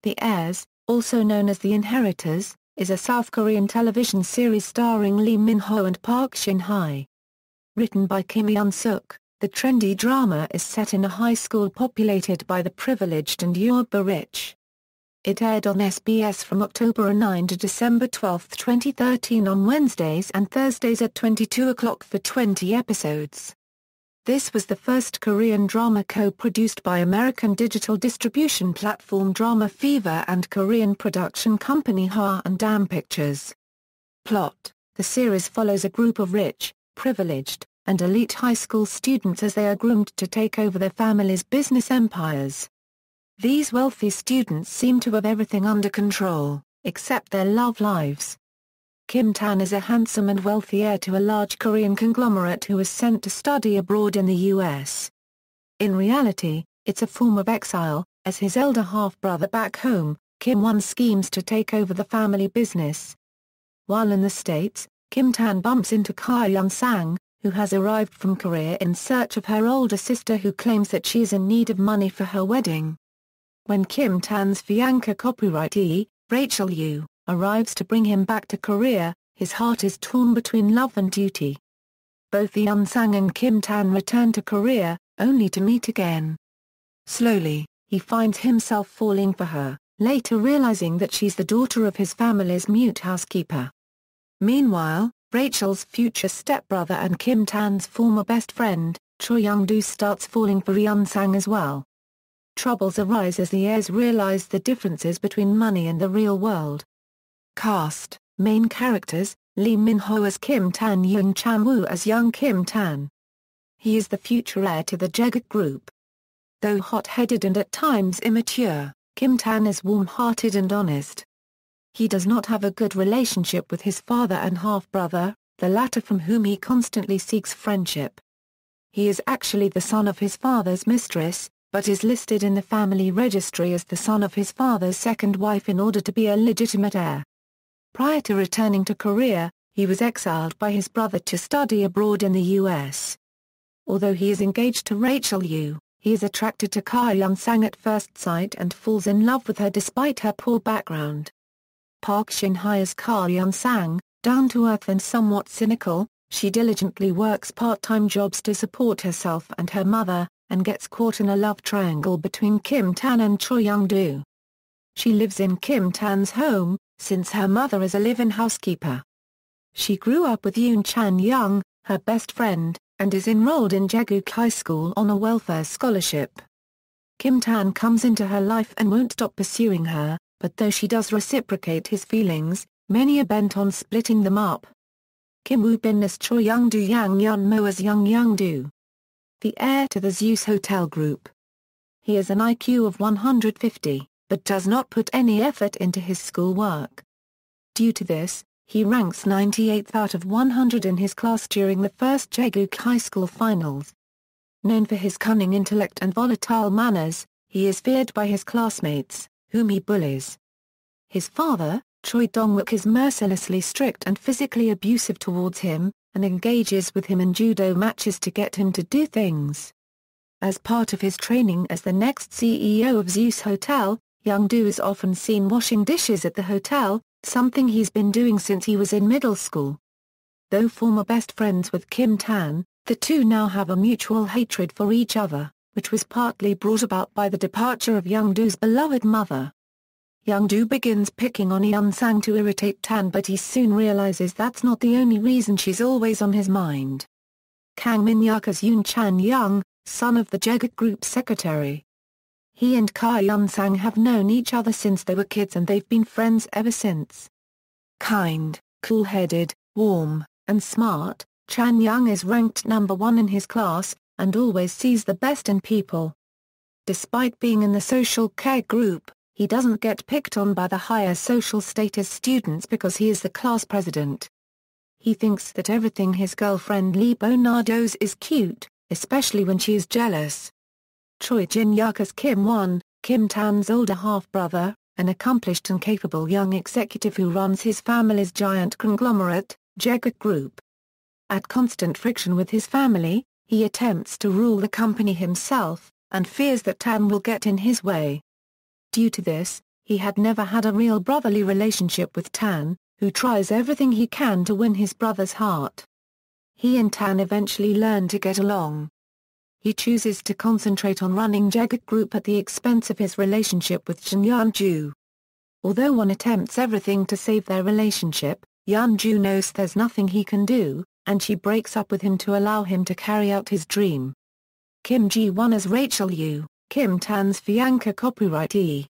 The Heirs, also known as The Inheritors, is a South Korean television series starring Lee Min-ho and Park Shin-hye. Written by Kim Eun-sook, the trendy drama is set in a high school populated by the privileged and uber-rich. It aired on SBS from October 9 to December 12, 2013 on Wednesdays and Thursdays at 22 o'clock for 20 episodes. This was the first Korean drama co-produced by American digital distribution platform DramaFever and Korean production company Hwa Dam Pictures. Plot: the series follows a group of rich, privileged, and elite high school students as they are groomed to take over their families' business empires. These wealthy students seem to have everything under control, except their love lives. Kim Tan is a handsome and wealthy heir to a large Korean conglomerate who is sent to study abroad in the U.S. In reality, it's a form of exile, as his elder half-brother back home, Kim Won, schemes to take over the family business. While in the States, Kim Tan bumps into Hwa Dam Pictures, who has arrived from Korea in search of her older sister who claims that she is in need of money for her wedding. When Kim Tan's fiancée copyrightee, Rachel Yu, arrives to bring him back to Korea, his heart is torn between love and duty. Both Eun-sang and Kim Tan return to Korea, only to meet again. Slowly, he finds himself falling for her, later realizing that she's the daughter of his family's mute housekeeper. Meanwhile, Rachel's future stepbrother and Kim Tan's former best friend, Choi Young-do, starts falling for Eun-sang as well. Troubles arise as the heirs realize the differences between money and the real world. Cast: main characters, Lee Min-ho as Kim Tan, Yoon Chan-woo as young Kim Tan. He is the future heir to the Jegut Group. Though hot-headed and at times immature, Kim Tan is warm-hearted and honest. He does not have a good relationship with his father and half-brother, the latter from whom he constantly seeks friendship. He is actually the son of his father's mistress, but is listed in the family registry as the son of his father's second wife in order to be a legitimate heir. Prior to returning to Korea, he was exiled by his brother to study abroad in the U.S. Although he is engaged to Rachel Yu, he is attracted to Hwa Dam at first sight and falls in love with her despite her poor background. Park Shin-hye as Hwa Dam, down-to-earth and somewhat cynical, she diligently works part-time jobs to support herself and her mother, and gets caught in a love triangle between Kim Tan and Choi Young-do. She lives in Kim Tan's home, since her mother is a live-in housekeeper. She grew up with Yoon Chan-young, her best friend, and is enrolled in Jegut High School on a welfare scholarship. Kim Tan comes into her life and won't stop pursuing her, but though she does reciprocate his feelings, many are bent on splitting them up. Kim Woo-bin as Choi Young-do, Yang Yeon-mo as young Young-do. The heir to the Zeus Hotel Group. He has an IQ of 150, but does not put any effort into his schoolwork. Due to this, he ranks 98th out of 100 in his class during the first Jegut High School finals. Known for his cunning intellect and volatile manners, he is feared by his classmates, whom he bullies. His father, Choi Dong-wook, is mercilessly strict and physically abusive towards him, and engages with him in judo matches to get him to do things. As part of his training as the next CEO of Zeus Hotel, Young-do is often seen washing dishes at the hotel, something he's been doing since he was in middle school. Though former best friends with Kim Tan, the two now have a mutual hatred for each other, which was partly brought about by the departure of Young-do's beloved mother. Young-do begins picking on Eun-sang to irritate Tan, but he soon realizes that's not the only reason she's always on his mind. Kang Min-hyuk as Yoon Chan-young, son of the Jegut Group secretary. He and Hwa Dam have known each other since they were kids and they've been friends ever since. Kind, cool-headed, warm, and smart, Chan-young is ranked number 1 in his class, and always sees the best in people. Despite being in the social care group, he doesn't get picked on by the higher social status students because he is the class president. He thinks that everything his girlfriend Lee Bo-na does is cute, especially when she is jealous. Choi Jin-hyuk as Kim Won, Kim Tan's older half-brother, an accomplished and capable young executive who runs his family's giant conglomerate, Jegut Group. At constant friction with his family, he attempts to rule the company himself, and fears that Tan will get in his way. Due to this, He had never had a real brotherly relationship with Tan, who tries everything he can to win his brother's heart. He and Tan eventually learn to get along. He chooses to concentrate on running Jaeguk Group at the expense of his relationship with Shin Yeon-ju. Although one attempts everything to save their relationship, Yeon-ju knows there's nothing he can do, and she breaks up with him to allow him to carry out his dream. Kim Ji-won as Rachel Yu, Kim Tan's fiancé copyrightee.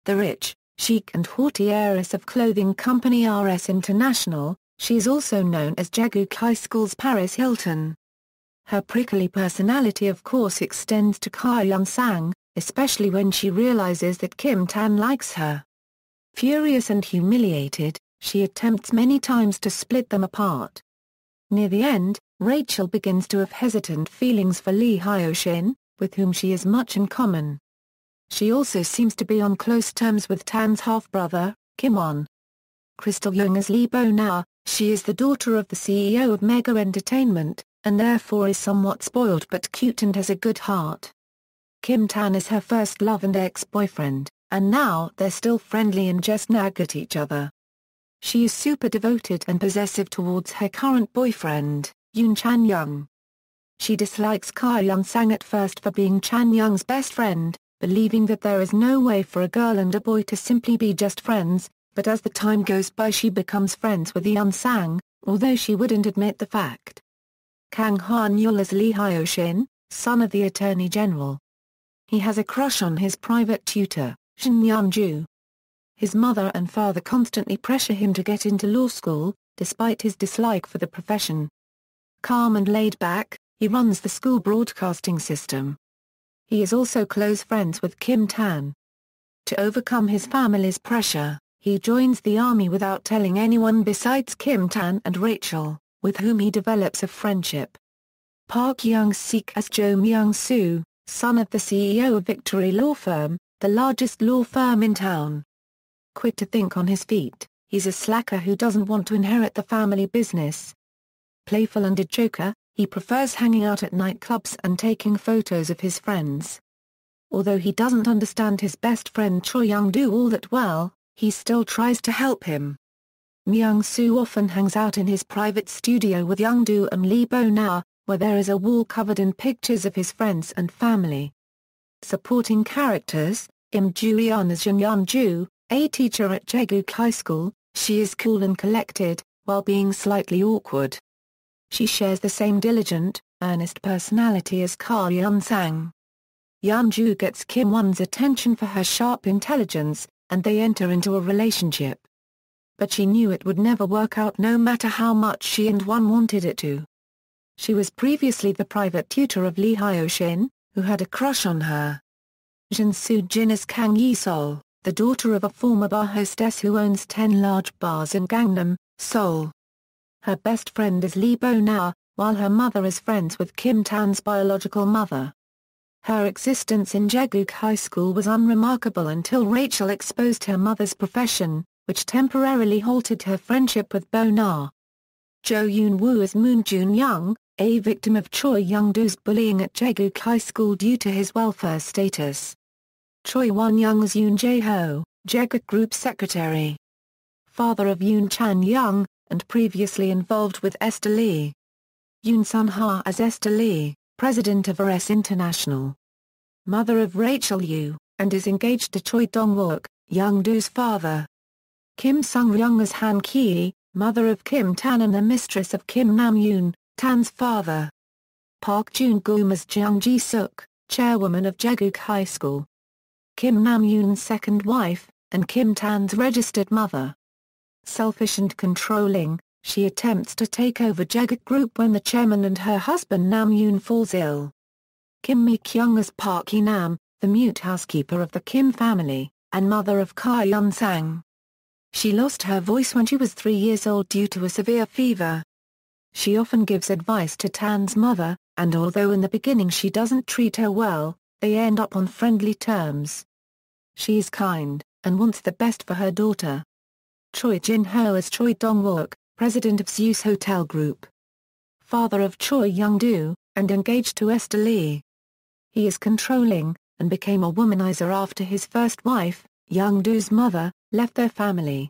The rich, chic and haughty heiress of clothing company RS International, she is also known as Jaeguk High School's Paris Hilton. Her prickly personality of course extends to Kang Hyun-sang, especially when she realizes that Kim Tan likes her. Furious and humiliated, she attempts many times to split them apart. Near the end, Rachel begins to have hesitant feelings for Lee Hyo-shin, with whom she has much in common. She also seems to be on close terms with Tan's half-brother, Kim Won. Crystal Young as Lee Bo-na, she is the daughter of the CEO of Mega Entertainment, and therefore is somewhat spoiled but cute and has a good heart. Kim Tan is her first love and ex-boyfriend, and now they're still friendly and just nag at each other. She is super devoted and possessive towards her current boyfriend, Yoon Chan-young. She dislikes Kang Hyun-sang at first for being Chan-young's best friend, believing that there is no way for a girl and a boy to simply be just friends, but as the time goes by she becomes friends with Hyun-sang, although she wouldn't admit the fact. Kang Han-yul as Lee Hyo-shin, son of the Attorney General. He has a crush on his private tutor, Shin Yeon-ju. His mother and father constantly pressure him to get into law school, despite his dislike for the profession. Calm and laid back, he runs the school broadcasting system. He is also close friends with Kim Tan. To overcome his family's pressure, he joins the army without telling anyone besides Kim Tan and Rachel, with whom he develops a friendship. Park Young-sik as Jo Myung-soo, son of the CEO of Victory Law Firm, the largest law firm in town. Quick to think on his feet, he's a slacker who doesn't want to inherit the family business. Playful and a joker, he prefers hanging out at nightclubs and taking photos of his friends. Although he doesn't understand his best friend Choi Young-do all that well, he still tries to help him. Myung-soo often hangs out in his private studio with Young-do and Lee Bo-na, where there is a wall covered in pictures of his friends and family. Supporting characters, Im Ju-yeon as Jin Yeon-ju, a teacher at Jaeguk High School. She is cool and collected, while being slightly awkward. She shares the same diligent, earnest personality as Kang Hyun-sang. Yeon-ju gets Kim Won's attention for her sharp intelligence, and they enter into a relationship. But she knew it would never work out no matter how much she and Won wanted it to. She was previously the private tutor of Lee Hyo-shin, who had a crush on her. Jin Soo-jin as Kang Yi-sol, the daughter of a former bar hostess who owns 10 large bars in Gangnam, Seoul. Her best friend is Lee Bo-na, while her mother is friends with Kim Tan's biological mother. Her existence in Jaeguk High School was unremarkable until Rachel exposed her mother's profession, which temporarily halted her friendship with Bo-na. Jo Yoon-woo as Moon Jun-young, a victim of Choi Young-do's bullying at Jaeguk High School due to his welfare status. Choi Won-young as Yoon Jae-ho, Jaeguk Group Secretary. Father of Yoon Chan-young, and previously involved with Esther Lee. Yoon Sun-ha as Esther Lee, President of RS International. Mother of Rachel Yu, and is engaged to Choi Dong-wook, Young-do's father. Kim Sung-ryung as Han Ki, mother of Kim Tan and the mistress of Kim Nam-yoon, Tan's father. Park Jun-goom as Jung Ji-suk, chairwoman of Jaeguk High School. Kim Nam-yoon's second wife, and Kim Tan's registered mother. Selfish and controlling, she attempts to take over Jaeguk Group when the chairman and her husband Nam-yoon falls ill. Kim Mi-kyung as Park Yi-nam, the mute housekeeper of the Kim family, and mother of Kang Hyun-sang. She lost her voice when she was 3 years old due to a severe fever. She often gives advice to Tan's mother, and although in the beginning she doesn't treat her well, they end up on friendly terms. She is kind, and wants the best for her daughter. Choi Jin-ho as Choi Dong-wook, president of Zeus Hotel Group. Father of Choi Young-do, and engaged to Esther Lee. He is controlling, and became a womanizer after his first wife, Young-doo's mother, left their family.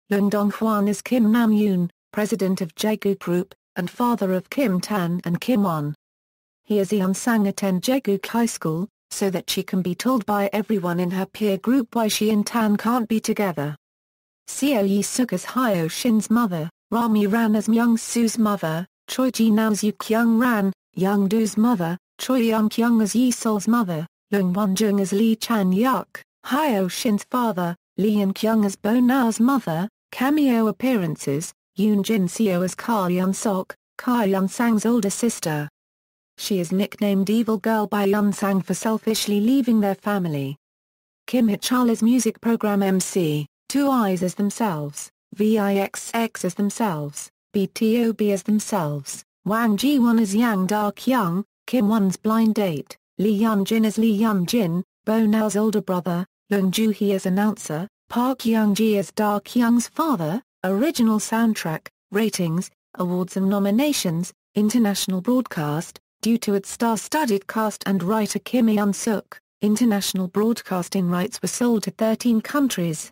Leung Dong-hwan is Kim Nam-yoon, president of Jaegu Group, and father of Kim Tan and Kim Won. He is Eun-sang attend Jaegu High School, so that she can be told by everyone in her peer group why she and Tan can't be together. Seo Yi-suk as Hyo Shin's mother, Rami Ran as Myung-soo's mother, Choi Ji-nao's Yu Kyung-ran, Young-doo's mother, Choi Young-kyung as Yi-sol's mother, Leung Won-jung as Lee Chan-yuk, Hyo Shin's father, Lee In-kyung as Bo Nao's mother. Cameo appearances, Yoon Jin-seo as Ka Eun-sok, Ka Eun-sang's older sister. She is nicknamed Evil Girl by Eun-sang for selfishly leaving their family. Kim Hye-chul as music program MC, Two Eyes as themselves, VIXX as themselves, BTOB as themselves, Wang Ji-won as Yang Da-kyung, Kim Won's blind date, Lee Yun-jin as Lee Yun-jin, Bo Nao's older brother, Leung Joo-hee as announcer, Park Young-ji as Da-kyung's father. Original soundtrack, ratings, awards and nominations, international broadcast. Due to its star-studded cast and writer Kim Eun-sook, international broadcasting rights were sold to 13 countries.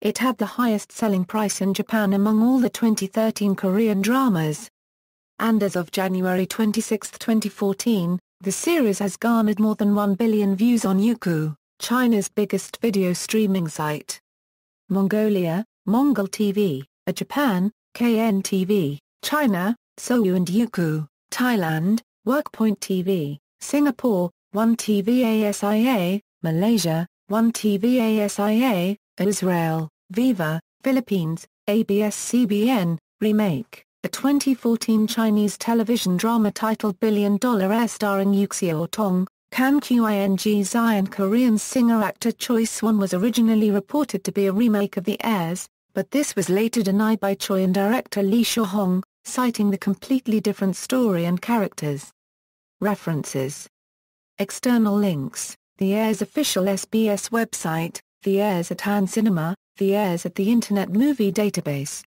It had the highest selling price in Japan among all the 2013 Korean dramas. And as of January 26, 2014, the series has garnered more than 1 billion views on Youku, China's biggest video streaming site. Mongolia, Mongol TV, Japan, KNTV, China, Soyu and Youku, Thailand, Workpoint TV, Singapore, One TV ASIA, Malaysia, One TV ASIA, Israel, Viva, Philippines, ABS-CBN, Remake, a 2014 Chinese television drama titled Billion Dollar Heir starring Yuxio Tong, Kan Qing Zai and Korean singer-actor Choi Swan was originally reported to be a remake of The Heirs, but this was later denied by Choi and director Lee Seo-hong, citing the completely different story and characters. References. External links: The Heirs official SBS website, The Heirs at Han Cinema, The Heirs at the Internet Movie Database.